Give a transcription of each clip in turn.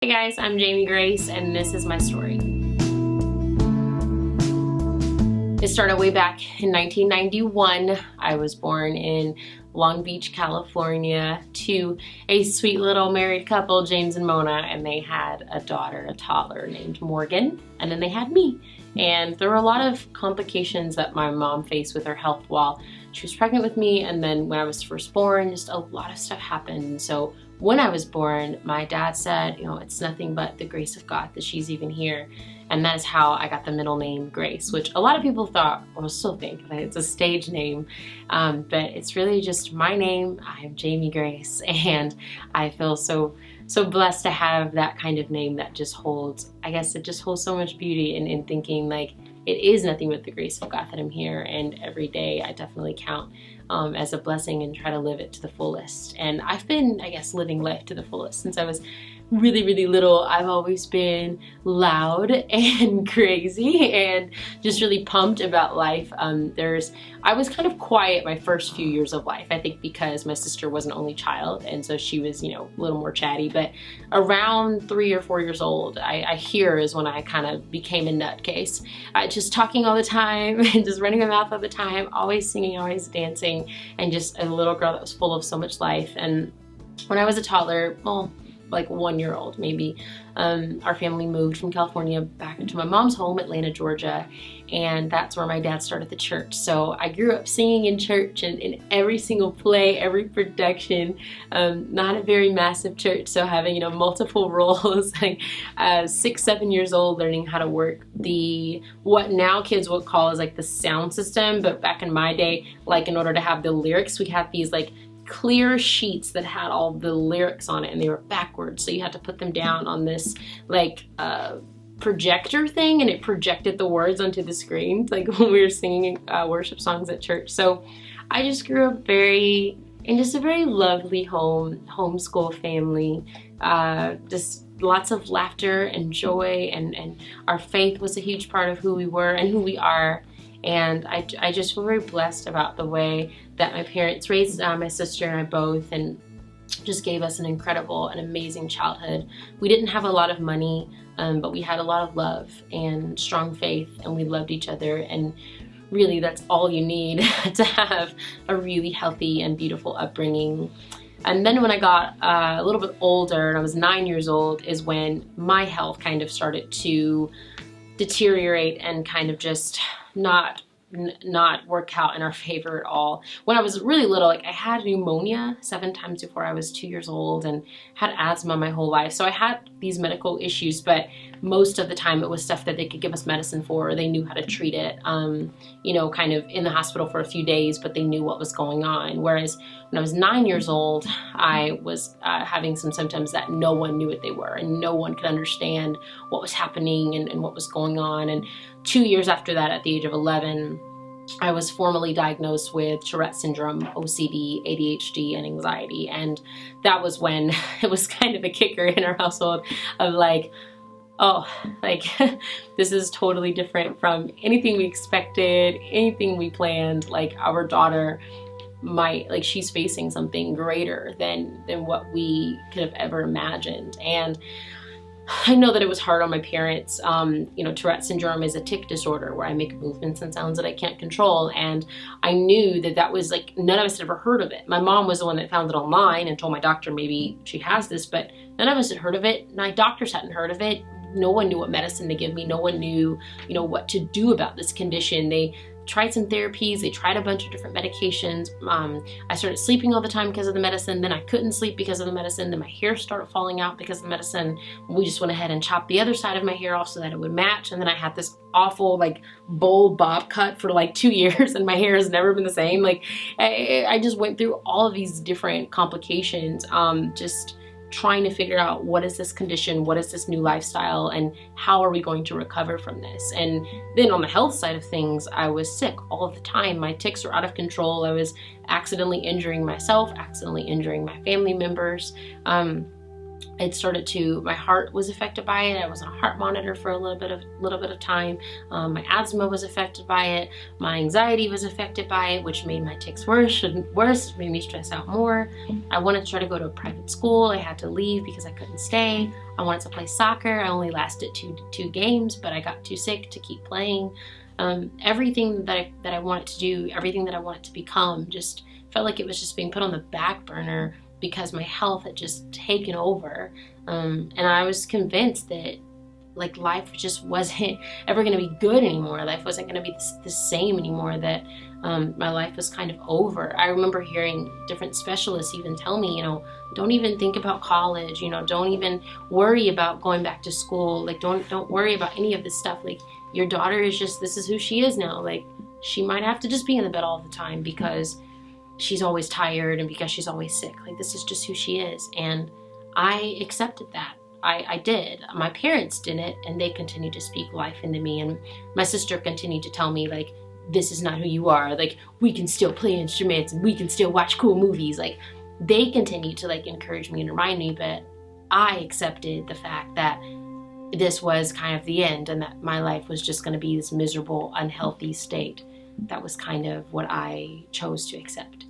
Hey guys, I'm Jamie Grace and this is my story. It started way back in 1991. I was born in Long Beach, California to a sweet little married couple, James and Mona, and they had a daughter, a toddler named Morgan, and then they had me. And there were a lot of complications that my mom faced with her health while she was pregnant with me, and then when I was first born, just a lot of stuff happened. So when I was born, my dad said, it's nothing but the grace of God that she's even here. And that is how I got the middle name Grace, which a lot of people thought, or still think, that it's a stage name. But it's really just my name. I'm Jamie Grace, and I feel so blessed to have that kind of name that just holds, I guess it just holds so much beauty in thinking like it is nothing but the grace of God that I'm here, and every day I definitely count as a blessing and try to live it to the fullest. And I've been, I guess, living life to the fullest since I was really little. I've always been loud and crazy and just really pumped about life. I was kind of quiet my first few years of life, I think because my sister was an only child, and so she was, a little more chatty. But around 3 or 4 years old, I hear is when I kind of became a nutcase. Just talking all the time and just running my mouth all the time, always singing, always dancing, and just a little girl that was full of so much life. And when I was a toddler, like 1 year old maybe, our family moved from California back into my mom's home, Atlanta, Georgia, and that's where my dad started the church. So I grew up singing in church and in every single play, every production. Not a very massive church, so having multiple roles, like 6, 7 years old, learning how to work what now kids would call is like the sound system, but back in my day, like in order to have the lyrics, we had these like clear sheets that had all the lyrics on it, and they were backwards, so you had to put them down on this like projector thing, and it projected the words onto the screen, like when we were singing worship songs at church. So I just grew up in just a very lovely homeschool family, just lots of laughter and joy, and our faith was a huge part of who we were and who we are. And I just feel very blessed about the way that my parents raised my sister and I both, and just gave us an incredible and amazing childhood. We didn't have a lot of money, but we had a lot of love and strong faith, and we loved each other. And really, that's all you need to have a really healthy and beautiful upbringing. And then when I got a little bit older, and I was 9 years old, is when my health kind of started to deteriorate and kind of just not work out in our favor at all. When I was really little, like I had pneumonia 7 times before I was 2 years old, and had asthma my whole life. So I had these medical issues, but most of the time it was stuff that they could give us medicine for, or they knew how to treat it, kind of in the hospital for a few days, but they knew what was going on. Whereas when I was 9 years old, I was having some symptoms that no one knew what they were, and no one could understand what was happening and what was going on. And 2 years after that, at the age of 11, I was formally diagnosed with Tourette syndrome, OCD, ADHD, and anxiety. And that was when it was kind of a kicker in our household of like, oh, like this is totally different from anything we expected, anything we planned. Like our daughter she's facing something greater than what we could have ever imagined. And I know that it was hard on my parents. Tourette syndrome is a tic disorder where I make movements and sounds that I can't control. And I knew that was like, none of us had ever heard of it. My mom was the one that found it online and told my doctor maybe she has this, but none of us had heard of it. My doctors hadn't heard of it. No one knew what medicine to give me. No one knew, what to do about this condition. They tried some therapies, they tried a bunch of different medications. I started sleeping all the time because of the medicine, then I couldn't sleep because of the medicine, then my hair started falling out because of the medicine. We just went ahead and chopped the other side of my hair off so that it would match, and then I had this awful like bowl bob cut for like 2 years, and my hair has never been the same. Like I just went through all of these different complications, just trying to figure out what is this condition, what is this new lifestyle, and how are we going to recover from this. And then on the health side of things, I was sick all of the time. My tics were out of control. I was accidentally injuring myself, accidentally injuring my family members. my heart was affected by it. I was on a heart monitor for a little bit of time. My asthma was affected by it. My anxiety was affected by it, which made my tics worse, made me stress out more. I wanted to try to go to a private school. I had to leave because I couldn't stay. I wanted to play soccer. I only lasted two games, but I got too sick to keep playing. Everything that I wanted to do, everything that I wanted to become, just felt like it was just being put on the back burner because my health had just taken over. And I was convinced that like life just wasn't ever going to be good anymore. Life wasn't going to be the same anymore, that my life was kind of over. I remember hearing different specialists even tell me, you know, don't even think about college, you know, don't even worry about going back to school. Like, don't worry about any of this stuff. Like, your daughter is just, this is who she is now. Like, she might have to just be in the bed all the time because she's always tired and because she's always sick. Like, this is just who she is. And I accepted that. I did. My parents didn't, and they continued to speak life into me. And my sister continued to tell me, like, this is not who you are. Like, we can still play instruments and we can still watch cool movies. Like, they continued to like encourage me and remind me, but I accepted the fact that this was kind of the end and that my life was just going to be this miserable, unhealthy state. That was kind of what I chose to accept.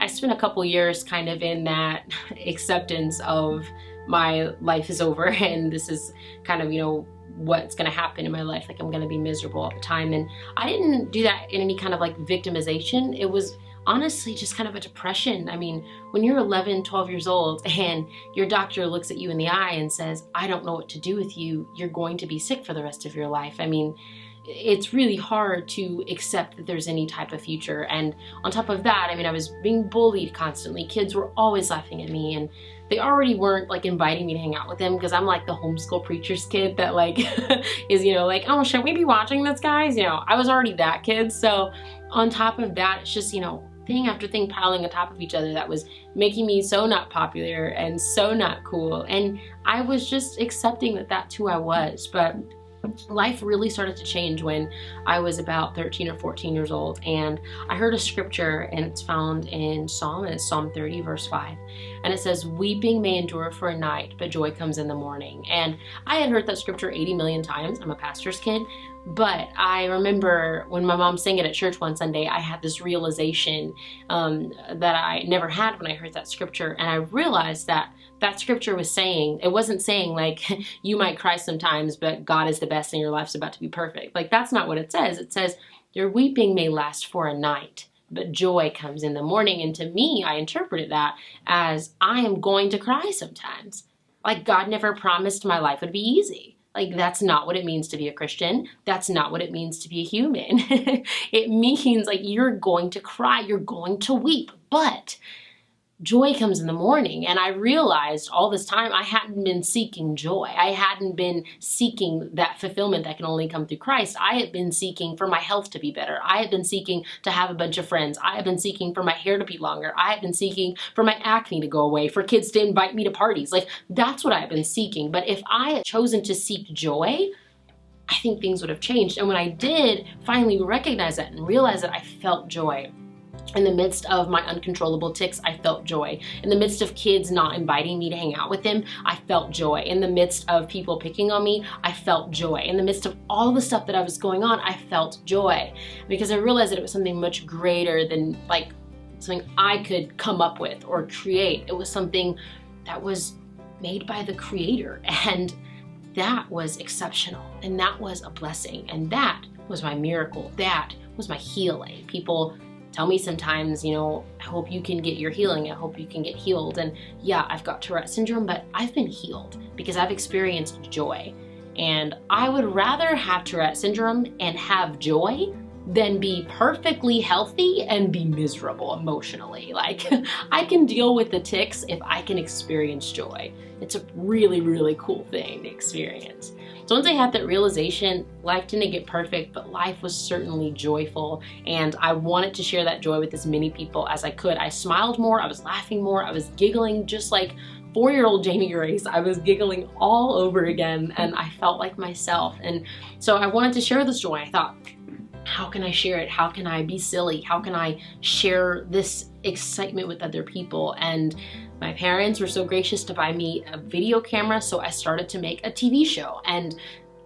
I spent a couple years kind of in that acceptance of my life is over and this is kind of, you know, what's going to happen in my life. Like, I'm going to be miserable all the time. And I didn't do that in any kind of like victimization. It was honestly just kind of a depression. I mean, when you're 11, 12 years old and your doctor looks at you in the eye and says, I don't know what to do with you, you're going to be sick for the rest of your life. I mean, it's really hard to accept that there's any type of future. And on top of that, I mean, I was being bullied constantly. Kids were always laughing at me, and they already weren't like inviting me to hang out with them because I'm like the homeschool preacher's kid that like is, you know, like, oh, should we be watching this, guys? You know, I was already that kid. So on top of that, it's just, you know, thing after thing piling on top of each other that was making me so not popular and so not cool. And I was just accepting that that's who I was. But life really started to change when I was about 13 or 14 years old, and I heard a scripture, and it's found in Psalm 30 verse 5, and it says, weeping may endure for a night, but joy comes in the morning. And I had heard that scripture 80 million times. I'm a pastor's kid, but I remember when my mom sang it at church one Sunday, I had this realization that I never had when I heard that scripture. And I realized that scripture was saying, it wasn't saying like, you might cry sometimes, but God is the best and your life's about to be perfect. Like, that's not what it says. It says, your weeping may last for a night, but joy comes in the morning. And to me, I interpreted that as I am going to cry sometimes. Like, God never promised my life would be easy. Like, that's not what it means to be a Christian. That's not what it means to be a human. It means like you're going to cry, you're going to weep, but joy comes in the morning. And I realized all this time I hadn't been seeking joy. I hadn't been seeking that fulfillment that can only come through Christ. I had been seeking for my health to be better. I had been seeking to have a bunch of friends. I had been seeking for my hair to be longer. I had been seeking for my acne to go away, for kids to invite me to parties. Like, that's what I had been seeking. But if I had chosen to seek joy, I think things would have changed. And when I did finally recognize that and realize that, I felt joy. In the midst of my uncontrollable tics, I felt joy. In the midst of kids not inviting me to hang out with them, I felt joy. In the midst of people picking on me, I felt joy. In the midst of all the stuff that I was going on, I felt joy. Because I realized that it was something much greater than like something I could come up with or create. It was something that was made by the Creator. And that was exceptional. And that was a blessing. And that was my miracle. That was my healing. People tell me sometimes, you know, I hope you can get your healing. I hope you can get healed. And yeah, I've got Tourette syndrome, but I've been healed because I've experienced joy. And I would rather have Tourette syndrome and have joy than be perfectly healthy and be miserable emotionally. Like, I can deal with the tics if I can experience joy. It's a really, really cool thing to experience. So once I had that realization, life didn't get perfect, but life was certainly joyful. And I wanted to share that joy with as many people as I could. I smiled more, I was laughing more, I was giggling just like 4-year-old Jamie Grace. I was giggling all over again, and I felt like myself. And so I wanted to share this joy. I thought, how can I share it? How can I be silly? How can I share this excitement with other people? And My parents were so gracious to buy me a video camera, so I started to make a TV show. And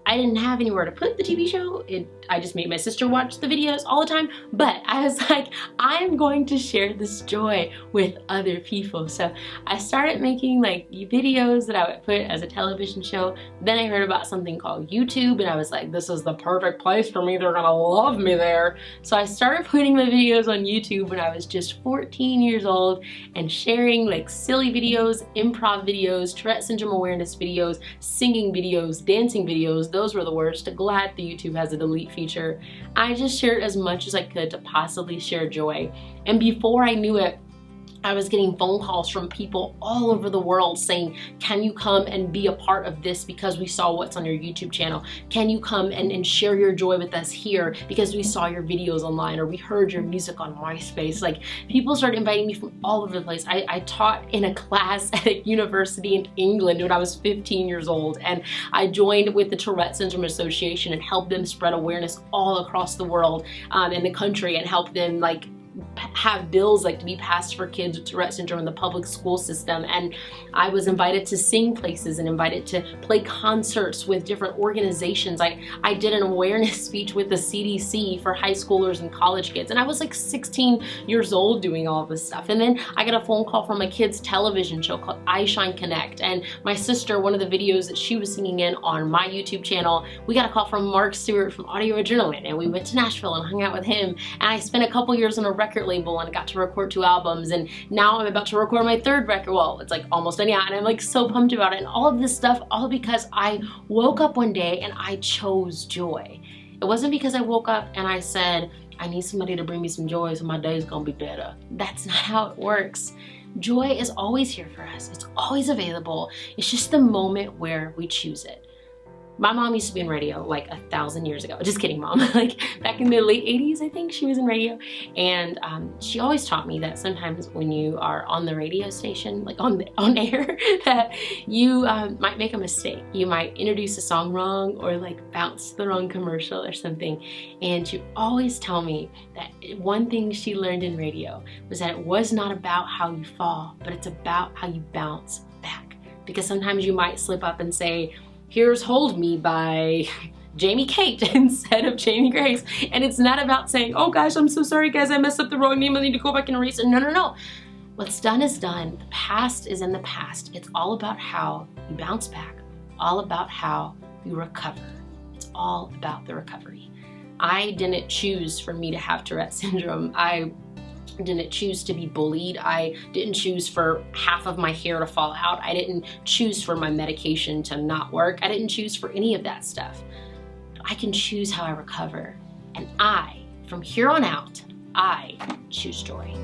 I didn't have anywhere to put the TV show. I just made my sister watch the videos all the time, but I was like, I'm going to share this joy with other people. So I started making like videos that I would put as a television show. Then I heard about something called YouTube, and I was like, this is the perfect place for me. They're gonna love me there. So I started putting my videos on YouTube when I was just 14 years old and sharing like silly videos, improv videos, Tourette syndrome awareness videos, singing videos, dancing videos. Those were the worst. Glad the YouTube has a delete feature. I just shared as much as I could to possibly share joy. And before I knew it, I was getting phone calls from people all over the world saying, can you come and be a part of this because we saw what's on your YouTube channel? Can you come and share your joy with us here because we saw your videos online, or we heard your music on MySpace? Like, people started inviting me from all over the place. I taught in a class at a university in England when I was 15 years old, and I joined with the Tourette Syndrome Association and helped them spread awareness all across the world in the country, and help them like have bills like to be passed for kids with Tourette syndrome in the public school system. And I was invited to sing places and invited to play concerts with different organizations. I did an awareness speech with the CDC for high schoolers and college kids, and I was like 16 years old doing all of this stuff. And then I got a phone call from a kids television show called I Shine Connect, and my sister, one of the videos that she was singing in on my YouTube channel, we got a call from Mark Stewart from Audio Adrenaline, and we went to Nashville and hung out with him. And I spent a couple years on a record label and got to record 2 albums, and now I'm about to record my 3rd record. Well, it's like almost done, yeah, and I'm like so pumped about it. And all of this stuff, all because I woke up one day and I chose joy. It wasn't because I woke up and I said, I need somebody to bring me some joy so my day's gonna be better. That's not how it works. Joy is always here for us. It's always available. It's just the moment where we choose it. My mom used to be in radio like 1,000 years ago. Just kidding, Mom. Like back in the late 80s, I think she was in radio. And she always taught me that sometimes when you are on the radio station, like on air, that you might make a mistake. You might introduce a song wrong, or like bounce the wrong commercial or something. And she always tell me that one thing she learned in radio was that it was not about how you fall, but it's about how you bounce back. Because sometimes you might slip up and say, here's Hold Me by Jamie Kate instead of Jamie Grace. And it's not about saying, oh gosh, I'm so sorry guys, I messed up the wrong name, I need to go back and erase it. No, no, no. What's done is done. The past is in the past. It's all about how you bounce back, all about how you recover. It's all about the recovery. I didn't choose for me to have Tourette syndrome. I didn't choose to be bullied. I didn't choose for half of my hair to fall out. I didn't choose for my medication to not work. I didn't choose for any of that stuff. I can choose how I recover. And from here on out, I choose joy.